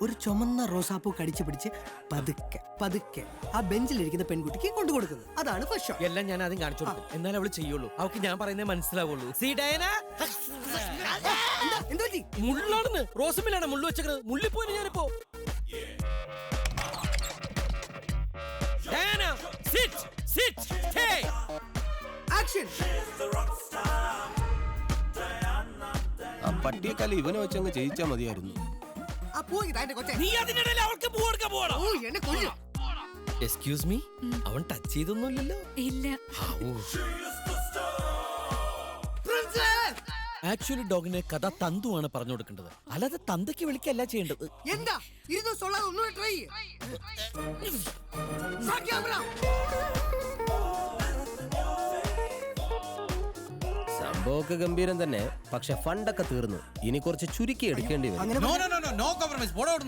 ഒരു ചുമന്ന റോസാപ്പൂ കടിച്ചു പിടിച്ച് പതുക്കെ പതുക്കെ ആ ബെഞ്ചിലിരിക്കുന്ന പെൺകുട്ടിക്ക് കൊണ്ടു കൊടുക്കുന്നു. അതാണ് ഫസ്റ്റ് ഷോട്ട്. എല്ലാം ഞാൻ ആദ്യം കാണിച്ചു കൊടുക്കും, എന്നാലും അവള് ചെയ്യുള്ളൂ. അവൾക്ക് ഞാൻ പറയുന്നത് മനസ്സിലാവുള്ളൂ. സീ ഡയന, മുള്ളാണെന്ന് റോസമിലാണ് മുള്ളു വെച്ചത്. മുള്ളിപ്പോയി ഞാനിപ്പോ. Diana, sit, sit, stay. Action. ആ പട്ടിയെക്കാലം ഇവനെ വെച്ചങ്ങ് ചെയ്യിച്ചാ മതിയായിരുന്നു. നീ അതിനിടയിൽ അവൾക്ക് പൂ കൊടുക്കാൻ പോകണം. എക്സ്ക്യൂസ് മീ, അവൻ ടച്ച് ചെയ്തൊന്നുമില്ലല്ലോ. ഇല്ല. ആക്ച്വലി ഡോഗിനെ കഥ തന്തുവാണ് പറഞ്ഞു കൊടുക്കേണ്ടത്, അല്ലാതെ തന്തയ്ക്ക് വിളിക്കല്ല ചെയ്യേണ്ടത്. എന്താ ട്രൈ. സംഭവമൊക്കെ ഗംഭീരം തന്നെ, പക്ഷെ ഫണ്ടൊക്കെ തീർന്നു. ഇനി കുറച്ച് ചുരുക്കി എടുക്കേണ്ടി വരും.